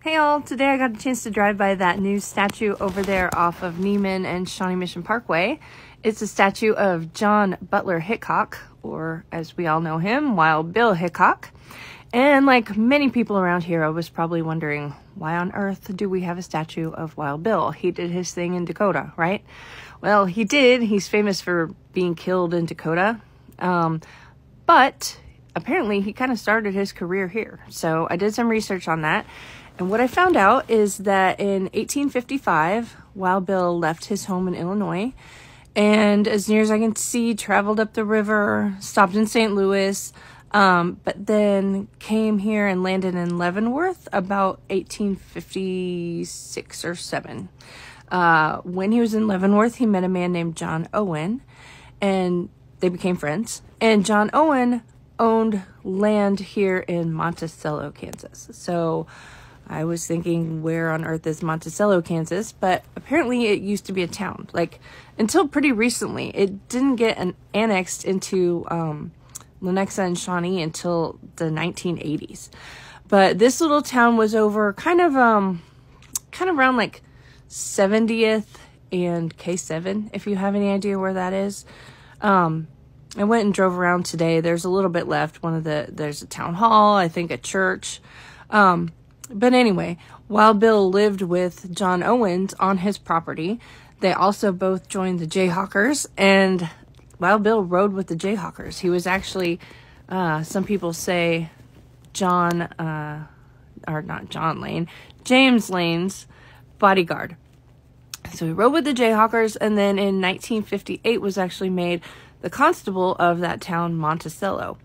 Hey all, today I got a chance to drive by that new statue over there off of Neiman and Shawnee Mission Parkway. It's a statue of John Butler Hickok, or as we all know him, Wild Bill Hickok. And like many people around here, I was probably wondering, why on earth do we have a statue of Wild Bill? He did his thing in Dakota, right? Well, he did. He's famous for being killed in Dakota. But apparently he kind of started his career here. So I did some research on that. And what I found out is that in 1855, Wild Bill left his home in Illinois and, as near as I can see, traveled up the river, stopped in St. Louis, but then came here and landed in Leavenworth about 1856 or 7. When he was in Leavenworth, he met a man named John Owen, and they became friends. And John Owen owned land here in Monticello, Kansas. So I was thinking, where on earth is Monticello, Kansas? But apparently it used to be a town. Like, until pretty recently, it didn't get annexed into Lenexa and Shawnee until the 1980s. But this little town was over kind of around like 70th and K7, if you have any idea where that is. I went and drove around today. There's a little bit left. There's a town hall, I think a church. But anyway, Wild Bill lived with John Owens on his property. They also both joined the Jayhawkers, and Wild Bill rode with the Jayhawkers. He was actually, some people say, James Lane's bodyguard. So he rode with the Jayhawkers, and then in 1958 was actually made the constable of that town, Monticello.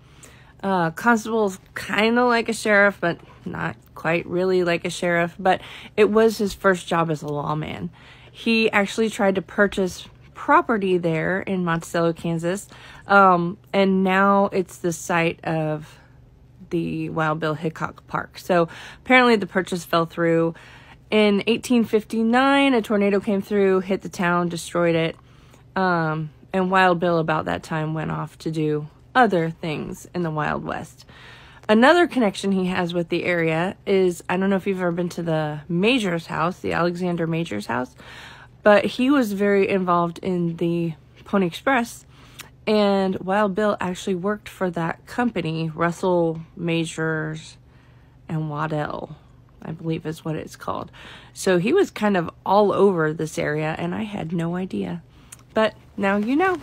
Constable's kind of like a sheriff, but not quite really like a sheriff, but it was his first job as a lawman. He actually tried to purchase property there in Monticello, Kansas, and now it's the site of the Wild Bill Hickok Park. So apparently the purchase fell through. In 1859, a tornado came through, hit the town, destroyed it, and Wild Bill about that time went off to do other things in the Wild West. Another connection he has with the area is, I don't know if you've ever been to the Major's house, the Alexander Major's house, but he was very involved in the Pony Express, and Wild Bill actually worked for that company, Russell, Majors, and Waddell, I believe is what it's called. So he was kind of all over this area, and I had no idea. But now you know.